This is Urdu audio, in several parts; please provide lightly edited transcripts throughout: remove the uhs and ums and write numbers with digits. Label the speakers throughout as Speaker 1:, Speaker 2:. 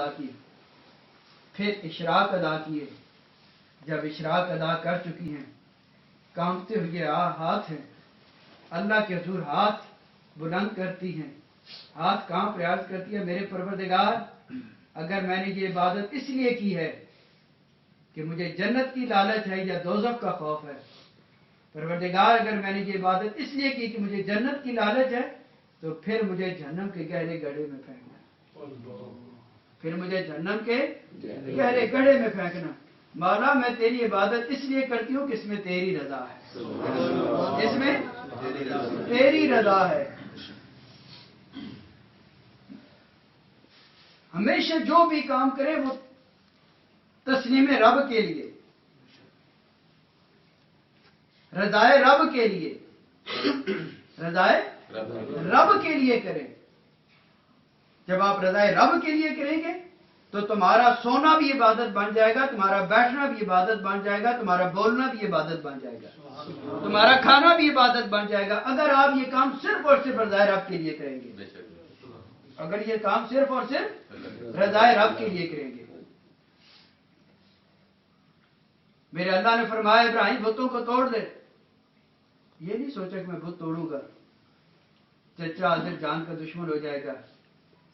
Speaker 1: ادا کی، پھر اشراق ادا کیے. جب اشراق ادا کر چکی ہیں، کانپتے ہوئے ہاتھ ہیں، اللہ کے حضور ہاتھ بلند کرتی ہیں، ہاتھ کانپ ریاض کرتی ہے، میرے پروردگار اگر میں نے یہ عبادت اس لیے کی ہے کہ مجھے جنت کی لالچ ہے یا دوزخ کا خوف ہے، پروردگار اگر میں نے یہ عبادت اس لیے کی کہ مجھے جنت کی لالچ ہے تو پھر مجھے جہنم کے گہرے گڑھے میں پھینکنا، پھر مجھے جہنم کے گہرے گڑھے میں پھینکنا. مولا میں تیری عبادت اس لیے کرتی ہوں کہ اس میں تیری رضا ہے، اس میں تیری رضا ہے. ہمیشہ جو بھی کام کرے وہ تسلیم رب کے لیے، رضائے رب کے لیے، رضائے رب کے لیے کریں. جب آپ رضائے رب کے لیے کریں گے تو تمہارا سونا بھی عبادت بن جائے گا، تمہارا بیٹھنا بھی عبادت بن جائے گا، تمہارا بولنا بھی عبادت بن جائے گا، تمہارا کھانا بھی عبادت بن جائے گا، اگر آپ یہ کام صرف اور صرف رضائے رب کے لیے کریں گے. اگر یہ کام صرف اور صرف رضائے رب کے لیے کریں گے. میرے اللہ نے فرمایا ابراہیم بتوں کو توڑ دے. یہ نہیں سوچا کہ میں بت توڑوں گا، چچا حضر جان کا دشمن ہو جائے گا،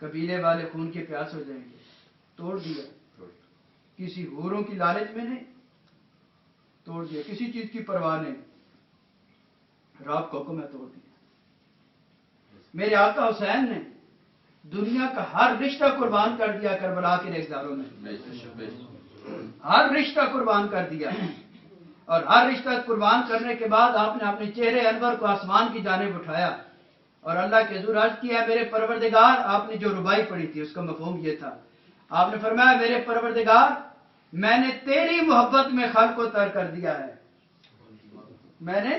Speaker 1: قبیلے والے خون کے پیاس ہو جائیں گے. توڑ دیا، کسی حوروں کی لالچ میں نہیں، توڑ دیا، کسی چیز کی پرواہ نہیں، رب کا حکم ہے توڑ دیا. میرے آقا حسین نے دنیا کا ہر رشتہ قربان کر دیا کربلا کے ریزداروں میں، ہر رشتہ قربان کر دیا. اور ہر رشتہ قربان کرنے کے بعد آپ نے اپنے چہرے انور کو آسمان کی جانب اٹھایا اور اللہ کے حضور عرض کیا میرے پروردگار. آپ نے جو ربائی پڑھی تھی اس کا مفہوم یہ تھا، آپ نے فرمایا میرے پروردگار میں نے تیری محبت میں خلق کو تر کر دیا ہے، میں نے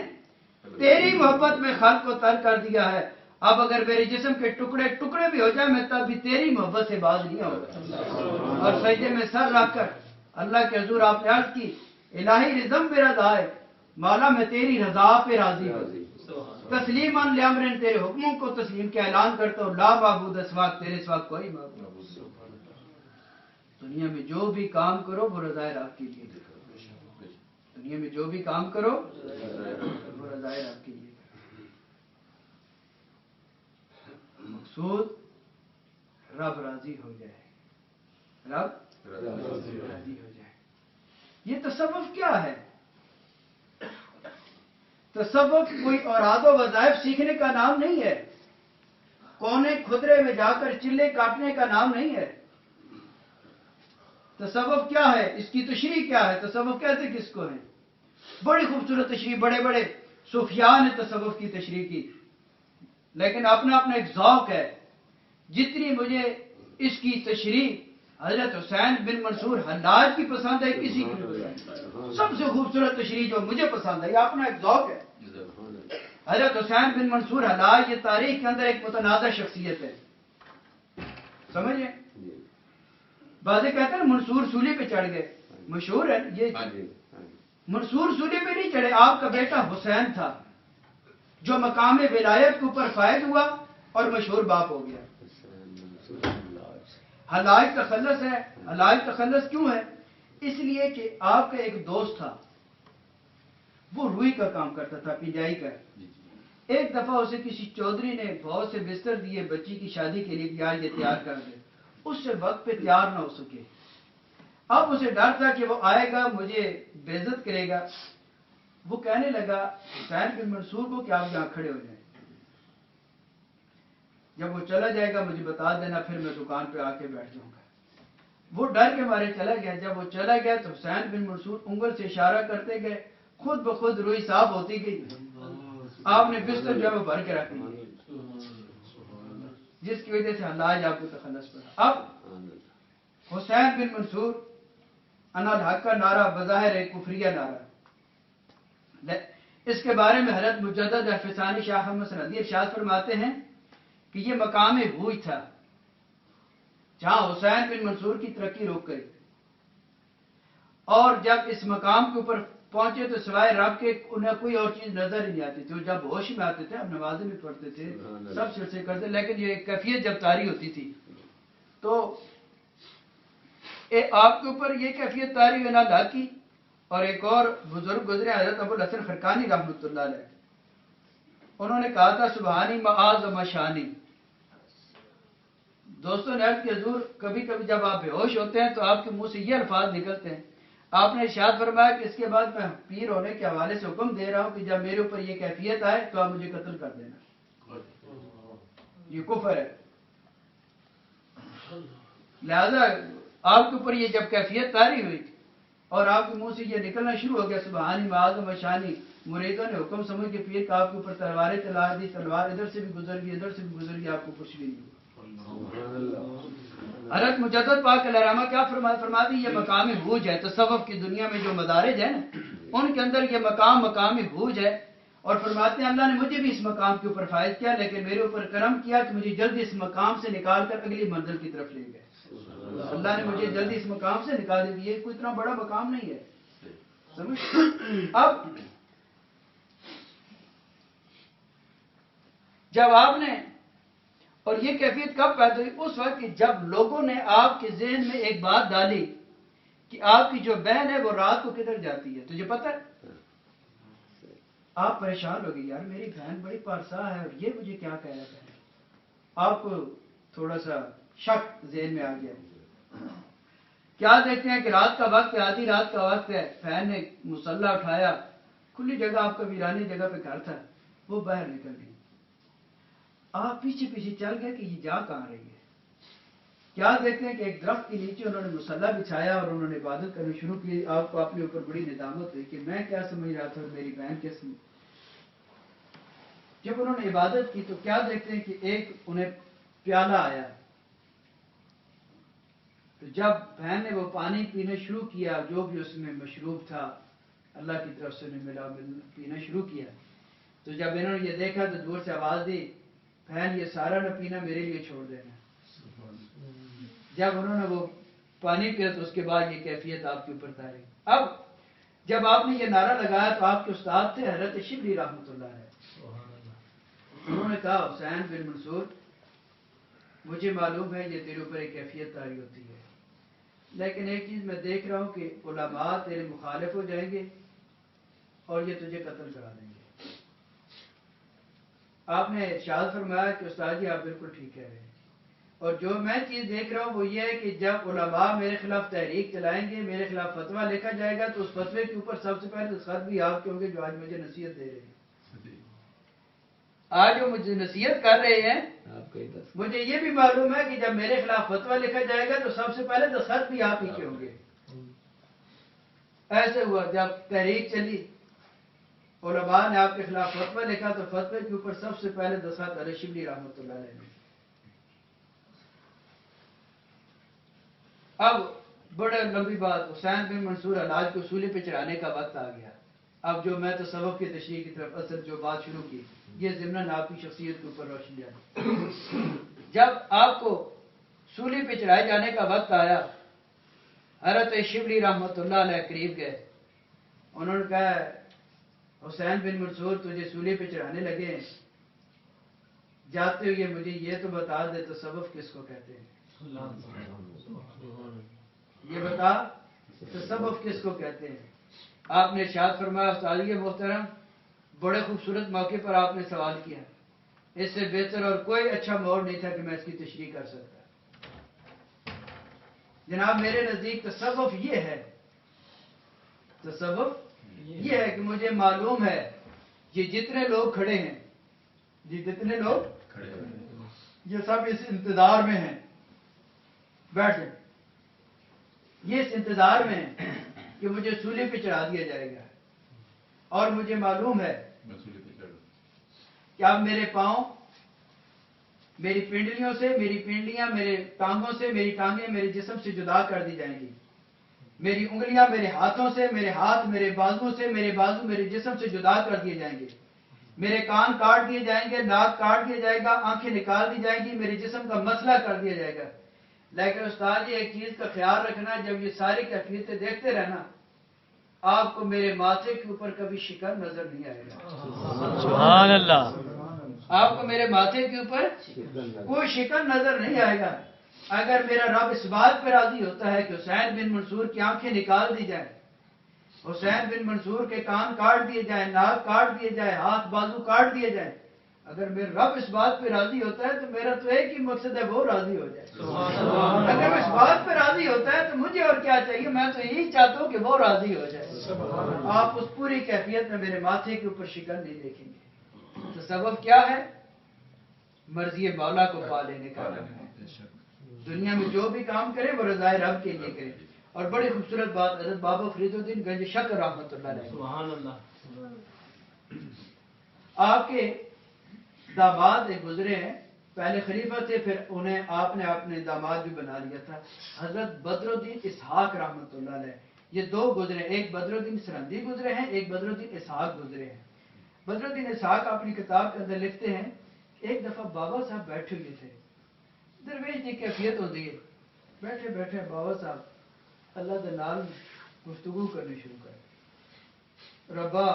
Speaker 1: تیری محبت میں خلق کو تر کر دیا ہے. اب اگر میرے جسم کے ٹکڑے ٹکڑے بھی ہو جائیں میں تب بھی تیری محبت سے باز نہیں ہوگا. اور سجدے میں سر رکھ کر اللہ کے حضور آپ نے عرض کی الہی رضم پہ رضا ہے، مولا میں تیری رضا پہ راضی ہوں. تسلیماً لامرن تیرے حکموں کو تسلیم کے اعلان کرتا ہوں، لا معبود سواک تیرے سوا کوئی معبود. دنیا میں جو بھی کام کرو وہ رضائے رب کے لیے کرو، دنیا میں جو بھی کام کرو وہ رضائے رب کے لیے کرو. مقصود رب راضی ہو جائے، رب راضی ہو جائے. یہ تصوف کیا ہے؟ تصوف کوئی اوراد و وظائف سیکھنے کا نام نہیں ہے، کونے کھدرے میں جا کر چلے کاٹنے کا نام نہیں ہے. تصوف کیا ہے؟ اس کی تشریح کیا ہے؟ تصوف کہتے کس کو ہے؟ بڑی خوبصورت تشریح بڑے بڑے صوفیاء نے تصوف کی تشریح کی، لیکن اپنا اپنا ایک ذوق ہے. جتنی مجھے اس کی تشریح حضرت حسین بن منصور حلاج کی پسند ہے کسی کی نہیں، سب سے خوبصورت تشریح جو مجھے پسند ہے، یہ اپنا ایک ذوق ہے. حضرت حسین بن منصور حلاج یہ تاریخ کے اندر ایک متنازع شخصیت ہے، سمجھیں. بعضے کہتے ہیں منصور سولی پہ چڑھ گئے، مشہور ہے یہ. منصور سولی پہ نہیں چڑھے، آپ کا بیٹا حسین تھا جو مقام ولایت کے اوپر فائز ہوا اور مشہور باپ ہو گیا. حلاج تخلص ہے. حلاج تخلص کیوں ہے؟ اس لیے کہ آپ کا ایک دوست تھا، وہ روئی کا کام کرتا تھا، پنجائی کا. ایک دفعہ اسے کسی چودھری نے بہت سے بستر دیے بچی کی شادی کے لیے، یار یہ تیار کر دے. اس سے وقت پہ تیار نہ ہو سکے. اب اسے ڈر تھا کہ وہ آئے گا مجھے بے عزت کرے گا. وہ کہنے لگا حسین بن منصور کو کہ آپ یہاں کھڑے ہو جائیں، جب وہ چلا جائے گا مجھے بتا دینا، پھر میں دکان پہ آ کے بیٹھ جاؤں گا. وہ ڈر کے مارے چلا گیا. جب وہ چلا گیا تو حسین بن منصور انگل سے اشارہ کرتے گئے، خود بخود روئی صاف ہوتی گئی. آپ نے بستر جو ہے وہ بھر کے رکھ دیا، جس کی وجہ سے حلاج آپ کو تخلص پڑا. اب حسین بن منصور انا الحق کا نعرہ بظاہر ایک کفریہ نعرہ. اس کے بارے میں حضرت مجدد الفسانی شاہ احمد سندی ارشاد فرماتے ہیں کہ یہ مقام ہوئی تھا جہاں حسین بن منصور کی ترقی رک گئی، اور جب اس مقام کے اوپر پہنچے تو سوائے رب کے انہیں کوئی اور چیز نظر ہی نہیں آتی تھی. جب ہوش میں آتے تھے اب نمازیں بھی پڑھتے تھے، سب سلسلے کرتے، لیکن یہ کیفیت جب طاری ہوتی تھی تو آپ کے اوپر یہ کیفیت طاری ہونا لاکی. اور ایک اور بزرگ گزرے حضرت ابو الحسن خرقانی رحمۃ اللہ علیہ, انہوں نے کہا تھا سبحانی معاذ و مشانی. دوستوں نے عرض کہ حضور کبھی کبھی جب آپ بے ہوش ہوتے ہیں تو آپ کے منہ سے یہ الفاظ نکلتے ہیں. آپ نے ارشاد فرمایا کہ اس کے بعد میں پیر ہونے کے حوالے سے حکم دے رہا ہوں کہ جب میرے اوپر یہ کیفیت آئے تو آپ مجھے قتل کر دینا. یہ کفر ہے. لہذا آپ کے اوپر یہ جب کیفیت طاری ہوئی اور آپ کے منہ سے یہ نکلنا شروع ہو گیا سبحانی معاذ و مشانی, مریدوں نے حکم سمجھ کے پیر کا آپ کے اوپر تلواریں چلا دی. تلوار ادھر سے بھی گزر گئی, ادھر سے بھی گزر گئی, آپ کو کچھ بھی نہیں ہوا. حضرت مجدد پاک علیہ رحمہ کیا فرماتی, یہ مقام بوجھ ہے. تصوف کی دنیا میں جو مدارج ہیں نا, ان کے اندر یہ مقام بوجھ ہے. اور فرماتے ہیں اللہ نے مجھے بھی اس مقام کے اوپر فائز کیا, لیکن میرے اوپر کرم کیا کہ مجھے جلدی اس مقام سے نکال کر اگلی منزل کی طرف لے گئے. اللہ نے مجھے جلدی اس مقام سے نکال دیا. یہ کوئی اتنا بڑا مقام نہیں ہے, سمجھ. اب جب آپ نے, اور یہ کیفیت کب پیدا ہوئی, اس وقت کہ جب لوگوں نے آپ کے ذہن میں ایک بات ڈالی کہ آپ کی جو بہن ہے وہ رات کو کدھر جاتی ہے, تجھے پتہ ہے. آپ پریشان ہو گئے, یار میری بہن بڑی پارسا ہے اور یہ مجھے کیا کہہ رہا ہے. آپ کو تھوڑا سا شک ذہن میں آ گیا. کیا دیکھتے ہیں کہ رات کا وقت ہے, آدھی رات کا وقت ہے, بہن نے مسلح اٹھایا, کھلی جگہ, آپ کا ویرانی جگہ پہ گھر تھا, وہ باہر نکل گئی. آپ پیچھے پیچھے چل گئے کہ یہ جا کہاں رہی ہے. کیا دیکھتے ہیں کہ ایک درخت کے نیچے انہوں نے مسلح بچھایا اور انہوں نے عبادت کرنی شروع کی. آپ کو اپنے اوپر بڑی ندامت ہوئی کہ میں کیا سمجھ رہا تھا اور میری بہن کیا سمجھ. جب انہوں نے عبادت کی تو کیا دیکھتے ہیں کہ ایک انہیں پیالہ آیا. تو جب بہن نے وہ پانی پینا شروع کیا, جو بھی اس میں مشروب تھا اللہ کی طرف سے انہیں ملا, پینا شروع کیا. تو جب انہوں نے یہ دیکھا تو دور سے آواز دی, بہن یہ سارا نہ پینا, میرے لیے چھوڑ دینا. جب انہوں نے وہ پانی پیا تو اس کے بعد یہ کیفیت آپ کے اوپر طاری. اب جب آپ نے یہ نعرہ لگایا تو آپ کے استاد تھے حضرت شبلی رحمۃ اللہ علیہ. انہوں نے کہا حسین بن منصور, مجھے معلوم ہے یہ تیرے اوپر ایک کیفیت طاری ہوتی ہے, لیکن ایک چیز میں دیکھ رہا ہوں کہ علماء تیرے مخالف ہو جائیں گے اور یہ تجھے قتل کرا دیں گے. آپ نے ارشاد فرمایا کہ استاد جی آپ بالکل ٹھیک کہہ رہے ہیں, اور جو میں چیز دیکھ رہا ہوں وہ یہ ہے کہ جب علماء میرے خلاف تحریک چلائیں گے, میرے خلاف فتویٰ لکھا جائے گا, تو اس فتوے کے اوپر سب سے پہلے خط بھی آپ کے ہوں گے جو آج مجھے نصیحت دے رہے ہیں. آج جو مجھے نصیحت کر رہے ہیں, مجھے یہ بھی معلوم ہے کہ جب میرے خلاف فتویٰ لکھا جائے گا تو سب سے پہلے دستخط بھی آپ ہی کے ہوں گے. ایسے ہوا جب تحریک چلی, علماء نے آپ کے خلاف فتویٰ لکھا تو فتوے کے اوپر سب سے پہلے دستخط حضرت شبلی رحمۃ اللہ علیہ نے. اب بڑے لمبی بات, حسین بن منصور علاج کو سولی پہ چڑھانے کا وقت آ گیا. اب جو میں تصوف کی تشریح کی طرف اصل جو بات شروع کی, یہ ضمن آپ کی شخصیت کے اوپر روشنی ڈالی. جب آپ کو سولی پہ چڑھائے جانے کا وقت آیا, حضرت شبلی رحمۃ اللہ علیہ قریب گئے. انہوں نے کہا حسین بن منصور تجھے سولی پہ چڑھانے لگے, جاتے ہوئے مجھے یہ تو بتا دے تصوف کس کو کہتے ہیں. یہ بتا تصوف کس کو کہتے ہیں. آپ نے ارشاد فرمایا استاد محترم, بڑے خوبصورت موقع پر آپ نے سوال کیا, اس سے بہتر اور کوئی اچھا موڑ نہیں تھا کہ میں اس کی تشریح کر سکتا. جناب میرے نزدیک تصوف یہ ہے, تصوف یہ ہے کہ مجھے معلوم ہے یہ جتنے لوگ کھڑے ہیں, یہ جتنے لوگ کھڑے ہیں, یہ سب اس انتظار میں ہیں, بیٹھے یہ اس انتظار میں ہیں کہ مجھے سولی پہ چڑھا دیا جائے گا. اور مجھے معلوم ہے کہ اب میرے پاؤں میری پنڈلیوں سے, میری پنڈلیاں میرے ٹانگوں سے, میری ٹانگیں میرے جسم سے جدا کر دی جائیں گی. میری انگلیاں میرے ہاتھوں سے, میرے ہاتھ میرے بازوؤں سے, میرے بازو میرے جسم سے جدا کر دیے جائیں گے. میرے کان کاٹ دیے جائیں گے, ناک کاٹ دیا جائے گا, آنکھیں نکال دی جائیں گی, میرے جسم کا مسئلہ کر دیا جائے گا. لیکن استاد ایک چیز کا خیال رکھنا, جب یہ ساری کیفیتیں دیکھتے رہنا, آپ کو میرے ماتھے کے اوپر کبھی شکن نظر نہیں آئے گا.
Speaker 2: سبحان اللہ.
Speaker 1: آپ کو میرے ماتھے کے اوپر کوئی شکن نظر نہیں آئے گا. اگر میرا رب اس بات پہ راضی ہوتا ہے کہ حسین بن منصور کی آنکھیں نکال دی جائیں، حسین بن منصور کے کان کاٹ دیے جائیں، ناک کاٹ دیے جائیں، ہاتھ بازو کاٹ دیے جائیں، اگر میرا رب اس بات پہ راضی ہوتا ہے تو میرا تو ایک ہی مقصد ہے، وہ راضی ہو جائے۔ اگر وہ اس بات پہ راضی ہوتا ہے تو مجھے اور کیا چاہیے؟ میں تو یہی چاہتا ہوں کہ وہ راضی ہو جائے۔ آپ اس پوری کیفیت میں میرے ماتھے کے اوپر شکن نہیں دیکھیں گے۔ تو سبب کیا ہے؟ مرضی مولا کو پا لینے کا نام ہے۔ دنیا میں جو بھی کام کرے وہ رضائے رب کے لیے کرے۔ اور بڑی خوبصورت بات حضرت بابا فرید الدین گنج شکر رحمۃ اللہ علیہ،
Speaker 2: سبحان اللہ،
Speaker 1: آپ کے داماد ایک گزرے ہیں، پہلے خلیفہ تھے، پھر انہیں آپ نے اپنے داماد بھی بنا لیا تھا، حضرت بدر الدین اسحاق رحمۃ اللہ علیہ۔ یہ دو گزرے، ایک بدر الدین سرندی گزرے ہیں، ایک بدر الدین اسحاق گزرے ہیں۔ بدر الدین اسحاق اپنی کتاب کے اندر لکھتے ہیں، ایک دفعہ بابا صاحب بیٹھے ہوئے تھے، درویش کی کیفیت ہوتی ہے، بیٹھے بیٹھے بابا صاحب اللہ دے نال گفتگو کرنی شروع کر، ربا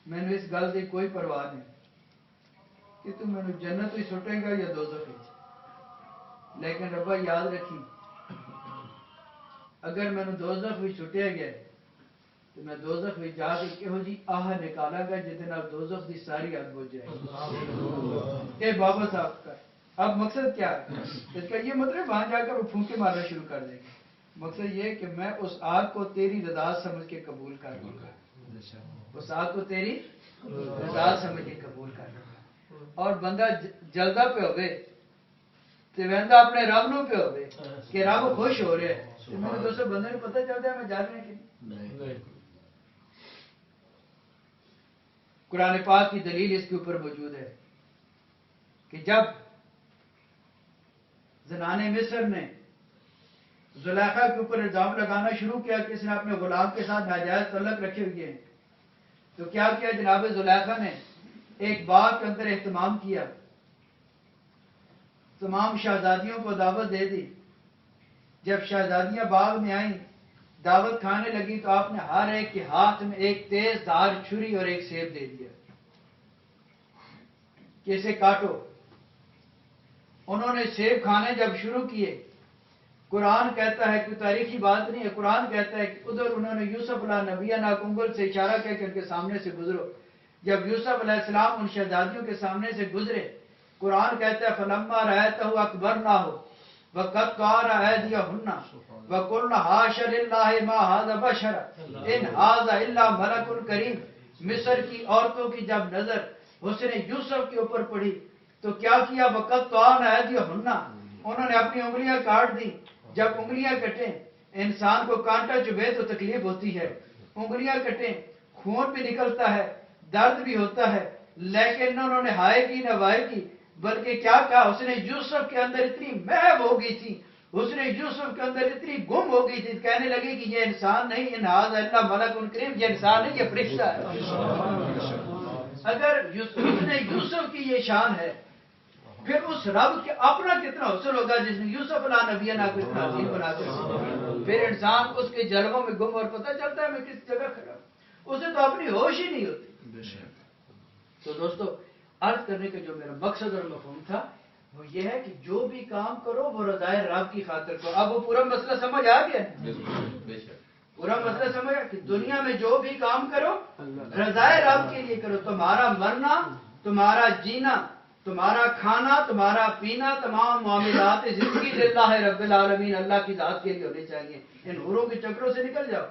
Speaker 1: میں نے اس گل کی کوئی پرواہ نہیں کہ تو میں نے جنت ہی سٹے گا یا دوزخ وچ، لیکن ربا یاد رکھی اگر میں نے دوزخ وچ سٹیا گیا تو میں دوزخ وچ جا کے کہو جی آہ نکالا گا جہدے نال دوزخ دی ساری آگ بجھ جائے گی۔ اے بابا صاحب کا اب مقصد کیا ہے؟ اس کا یہ مطلب وہاں جا کر وہ پھونکے مارنا شروع کر دیں گے۔ مقصد یہ کہ میں اس آگ کو تیری رضا سمجھ کے قبول کر لوں گا، اس آگ کو تیری رضا سمجھ کے قبول کر لوں گا۔ اور بندہ جلدہ پہ ہوئے تو وہندہ اپنے رب نو پہ ہوئے کہ رب خوش ہو رہے ہیں، تو میرے دوستوں بندے نے پتہ چلتا ہے میں جا رہے ہیں کہ قرآن پاک کی دلیل اس کے اوپر موجود ہے کہ جب زنان مصر نے زلیخا کے اوپر الزام لگانا شروع کیا کہ اس نے اپنے غلام کے ساتھ ناجائز تعلق رکھے ہوئے ہیں، تو کیا کیا جناب زلیخا نے؟ ایک باغ کے اندر اہتمام کیا، تمام شہزادیوں کو دعوت دے دی۔ جب شہزادیاں باغ میں آئیں، دعوت کھانے لگی تو آپ نے ہر ایک کے ہاتھ میں ایک تیز دھار چھری اور ایک سیب دے دیا کہ اسے کاٹو۔ انہوں نے سیب کھانے جب شروع کیے، قرآن کہتا ہے، کوئی تاریخی بات نہیں ہے، قرآن کہتا ہے کہ ادھر انہوں نے یوسف علیہ نبیہ ناکنگل سے اشارہ کہہ کر کے سامنے سے گزرو۔ جب یوسف علیہ السلام ان شہزادیوں کے سامنے سے گزرے، قرآن کہتا ہے فلما رأیتہ اکبرنہ وقطعن ایدیہن وقلن حاش للہ ما ھذا بشر ان ھذا الا ملک کریم۔ مصر کی عورتوں کی جب نظر حسن یوسف کے اوپر پڑی تو کیا کیا؟ وقطعن ایدیہن، انہوں نے اپنی انگلیاں کاٹ دی۔ جب انگلیاں کٹیں، انسان کو کانٹا چبھے تو تکلیف ہوتی ہے، انگلیاں کٹیں خون بھی نکلتا ہے، درد بھی ہوتا ہے، لیکن انہوں نے ہائے کی نہ وائے کی، بلکہ کیا کہا؟ حسن یوسف کے اندر اتنی محب ہو گئی تھی، حسن یوسف کے اندر اتنی گم ہو گئی تھی، کہنے لگے کہ یہ انسان نہیں، ان ھذا الا ملک کریم، یہ انسان نہیں، یہ فرشتہ ہے۔ اگر حسن یوسف کی یہ شان ہے، پھر اس رب کے اپنا کتنا حسن ہوگا جس نے یوسف علیہ نبینا کو اتنا عظیم بنا کر، پھر انسان اس کے جلووں میں گم اور پتہ چلتا ہے میں کس جگہ کھڑا ہوں، اسے تو اپنی ہوش ہی نہیں ہوتی۔ تو دوستو عرض کرنے کا جو میرا مقصد اور مفہوم تھا وہ یہ ہے کہ جو بھی کام کرو وہ رضائے رب کی خاطر کرو۔ اب وہ پورا مسئلہ سمجھ آ گیا، پورا مسئلہ سمجھ کہ دنیا میں جو بھی کام کرو رضائے رب کے لیے کرو۔ تمہارا مرنا، تمہارا جینا، تمہارا کھانا، تمہارا پینا، تمام معاملات زندگی للہ رب العالمین، اللہ کی ذات کے لیے ہونے چاہیے۔ ان حوروں کے چکروں سے نکل جاؤ،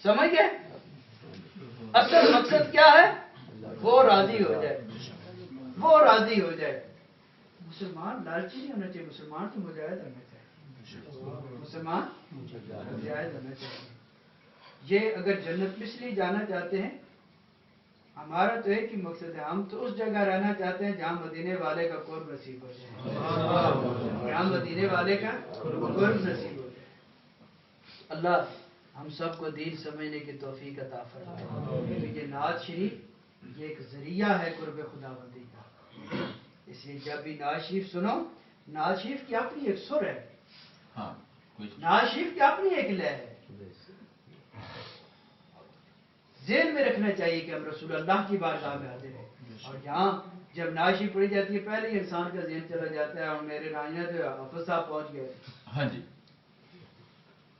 Speaker 1: سمجھ گئے؟ اصل مقصد کیا ہے؟ وہ راضی ہو جائے، وہ راضی ہو جائے۔ مسلمان لالچی نہیں ہونا چاہیے، مسلمان تو مجاہد ہونا چاہیے، مسلمان مجاہد ہونا چاہیے۔ یہ اگر جنت میں اس لیے جانا چاہتے ہیں، ہمارا تو ایک ہی مقصد ہے، ہم تو اس جگہ رہنا چاہتے ہیں جہاں مدینے والے کا قرب نصیب ہو جائے، جہاں مدینے والے کا قرب نصیب ہو جائے۔ اللہ ہم سب کو دین سمجھنے کی توفیق عطا فرمائے۔ یہ نعت شریف یہ ایک ذریعہ ہے قرب خدا بندی کا، اس لیے جب بھی نعت شریف سنو، نعت شریف کی اپنی ایک سر ہے، نعت شریف کی اپنی ایک لے ہے۔ ذہن میں رکھنا چاہیے کہ ہم رسول اللہ کی بارگاہ میں حاضر ہیں، اور یہاں جب ناشی پڑی جاتی ہے پہلے ہی انسان کا ذہن چلا جاتا ہے. اور میرے رائنا تو حافظ صاحب پہنچ گئے.
Speaker 2: ہاں جی.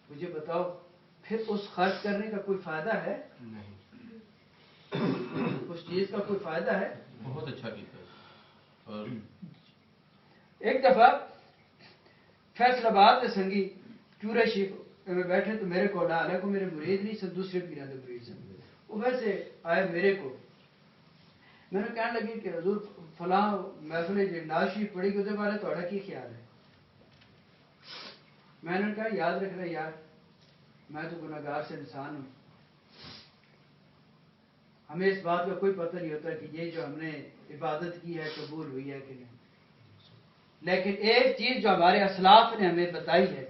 Speaker 1: مجھے بتاؤ پھر اس خرچ کرنے کا کوئی فائدہ ہے؟
Speaker 2: نہیں.
Speaker 1: اس چیز کا کوئی فائدہ ہے؟
Speaker 2: بہت اچھا کیتا ہے. اور
Speaker 1: ایک دفعہ فیصل آباد میں سنگی چورے شیف میں بیٹھے تو میرے کو ڈال ہے کو میرے مرید نہیں سن دوسرے پیران کے مرید سن. وہ ویسے آئے میرے کو. میں نے کہنے لگی کہ حضور فلاں محفل جو ناشی پڑی گئی بارے تھوڑا کی خیال ہے؟ میں نے کہا یاد رکھنا یار میں تو گناہگار سے انسان ہوں. ہمیں اس بات کا کوئی پتہ نہیں ہوتا کہ یہ جو ہم نے عبادت کی ہے قبول ہوئی ہے کہ نہیں. لیکن ایک چیز جو ہمارے اسلاف نے ہمیں بتائی ہے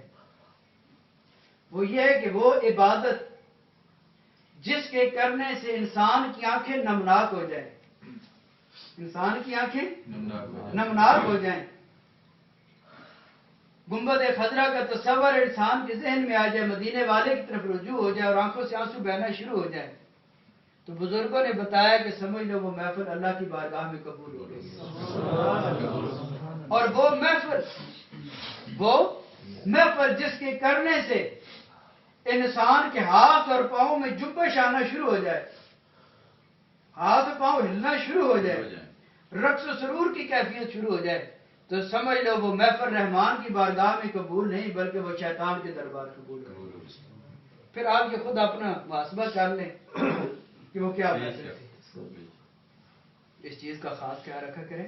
Speaker 1: وہ یہ ہے کہ وہ عبادت جس کے کرنے سے انسان کی آنکھیں نمناک ہو جائیں. انسان کی آنکھیں نمناک ہو جائیں. گنبد خضرا کا تصور انسان کے ذہن میں آ جائے, مدینے والے کی طرف رجوع ہو جائے اور آنکھوں سے آنسو بہنا شروع ہو جائے, تو بزرگوں نے بتایا کہ سمجھ لو وہ محفل اللہ کی بارگاہ میں قبول ہو گئی. اور وہ محفل جس کے کرنے سے انسان کے ہاتھ اور پاؤں میں جنبش آنا شروع ہو جائے, ہاتھ پاؤں ہلنا شروع ہو جائے, رقص و سرور کی کیفیت شروع ہو جائے, تو سمجھ لو وہ محفل رحمان کی بارگاہ میں قبول نہیں بلکہ وہ شیطان کے دربار قبول ہے. پھر آپ یہ خود اپنا محاسبہ کر لیں کہ وہ کیا محفل تھی. اس چیز کا خاص خیال رکھا کریں.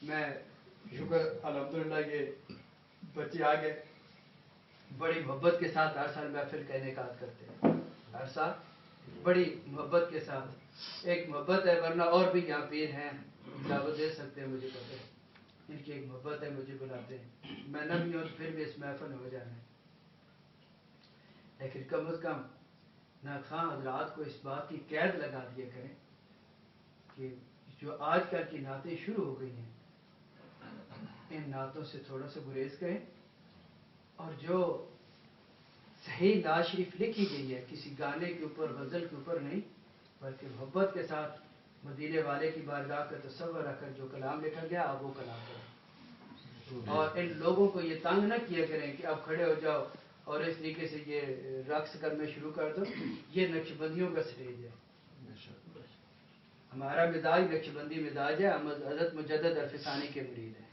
Speaker 1: میں شکر الحمدللہ یہ بچے آ گئے بڑی محبت کے ساتھ ہر سال محفل کا انعقاد کرتے ہیں. ہر سال بڑی محبت کے ساتھ. ایک محبت ہے, ورنہ اور بھی یہاں پیر ہیں دعوت دے سکتے ہیں, مجھے پتہ ہے ان کی ایک محبت ہے, مجھے بلاتے ہیں. میں نہ بھی ہوں پھر بھی اس محفل میں ہو جانا ہے. لیکن کم از کم ناخواں حضرات کو اس بات کی قید لگا دیا کریں کہ جو آج کل کی نعتیں شروع ہو گئی ہیں ان نعتوں سے تھوڑا سا گریز کریں, اور جو صحیح نعت شریف لکھی گئی ہے کسی گانے کے اوپر غزل کے اوپر نہیں بلکہ محبت کے ساتھ مدینے والے کی بارگاہ کا تصور رکھ کر جو کلام لکھا گیا آپ وہ کلام کریں. اور ان لوگوں کو یہ تنگ نہ کیا کریں کہ آپ کھڑے ہو جاؤ اور اس طریقے سے یہ رقص کرنا شروع کر دو. یہ نقش بندیوں کا سٹیج ہے. ہمارا مزاج نقش بندی مزاج ہے. ہم حضرت مجدد الفسانی کے مرید ہیں.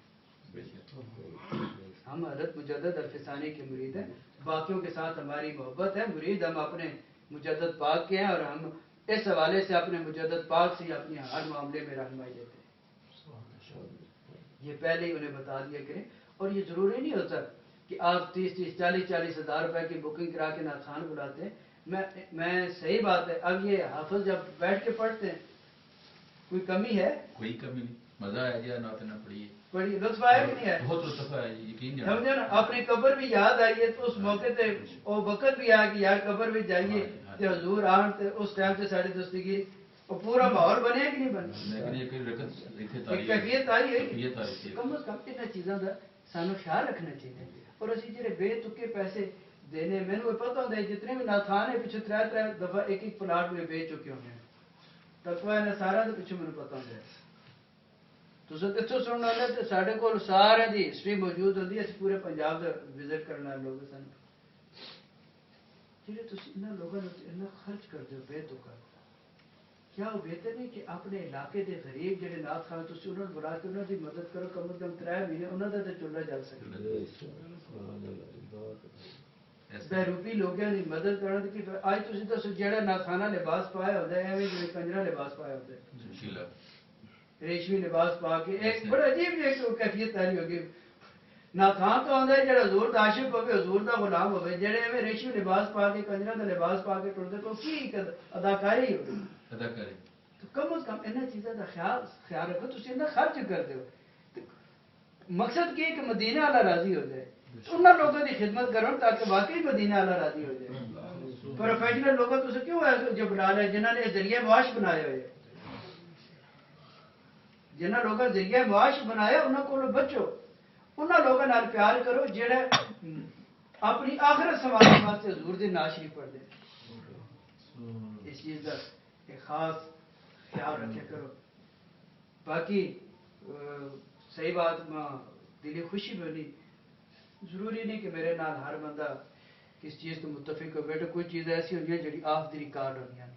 Speaker 1: ہم حضرت مجدد الفسانی کے مرید ہیں. باقیوں کے ساتھ ہماری محبت ہے. مرید ہم اپنے مجدد پاک کے ہیں اور ہم اس حوالے سے اپنے مجدد پاک سے اپنے ہر معاملے میں رہنمائی دیتے ہیں. یہ پہلے ہی انہیں بتا دیا کریں. اور یہ ضروری نہیں ہوتا کہ آپ 30-40 ہزار روپے کی بکنگ کرا کے نعت خوان بلاتے ہیں. میں صحیح بات ہے. اب یہ حافظ جب بیٹھ کے پڑھتے ہیں کوئی کمی ہے؟
Speaker 2: کوئی کمی نہیں. مزہ آیا جی نعت نہ پڑھی,
Speaker 1: بڑی لطف آیا کہ نہیں آیا؟
Speaker 2: بہت لطف آیا جی, یقین نہیں.
Speaker 1: سمجھے نا, اپنی قبر بھی یاد آئی ہے تو اس موقع تے وہ وقت بھی آیا کہ یار قبر بھی جائیے کہ حضور آن تے اس ٹائم سے ساری دستگیر اور پورا ماحول بنے کہ نہیں بنے, ایک کیفیت آئی ہے. کم از کم ان چیزوں کا سانو خیال رکھنا چاہیے. اور اسی جڑے بے تکے پیسے دینے, مینو پتہ ہوتا ہے جتنے بھی ناتھان ہے پچھو 3 دفعہ ایک پلاٹ میں بیچ چکے ہونے ہیں. تقوی نے سارا تو پچھو مینو پتہ ہوتا ہے. تو اتوں سننے والے تو سارے کو سارے کی ہسٹری موجود ہوتی ہے. پورے پنجاب کا وزٹ کرنے والے لوگ سن جی تھی ان لوگوں نے خرچ کرتے ہو بے تکا. کیا وہ بہتر نہیں کہ اپنے علاقے کے غریب جہے نعت خوان تھی انہوں نے بلا کے انہوں کی مدد کرو. کم از کم 3 مہینے انہوں کا تو چولہا جل سکے. بہروپی لوگوں کی مدد کرنا کہ اج تھی دسو جہاں نعت خانہ لباس پایا ہوتا ہے ایویں جی کنجرا لباس پایا ہوتا ہے, ریشمی لباس پا کے ایک بڑا عجیب جی کیفیت تاری ہوگی. ناخان تو آتا ہے جہاں حضور دا عاشق ہوگی, حضور دا غلام ہوگی. جہے ایویں ریشمی لباس پا کے کنجرا کا لباس پا کے ٹرتے تو کی اداکاری ہوگی. تو کم از کم ان چیزوں کا خیال رکھو. تھی انہیں خرچ کرتے ہو, مقصد کی ہے کہ مدینہ والا راضی ہو جائے. ان لوگوں کی خدمت کرو تاکہ واقعی مدینہ والا راضی ہو جائے. پروفیشنل لوگوں تو کیوں جو بنا لے جنہوں نے ذریعہ معاش بنائے ہوئے, جنہوں لوگوں نے ذریعہ معاش بنایا انہوں کو بچو. انہوں لوگوں نال پیار کرو جڑے اپنی آخرت سنبھالنے واسطے حضور دی نعت شریف پڑھ دیں. اس چیز کا ایک خاص خیال رکھا کرو. باقی صحیح بات دلی خوشی بھی ہونی ضروری نہیں کہ میرے نال ہر بندہ کس چیز کو متفق ہو بیٹا کوئی چیز ایسی ہونی ہے جڑی آف دی ریکارڈ ہونی ہے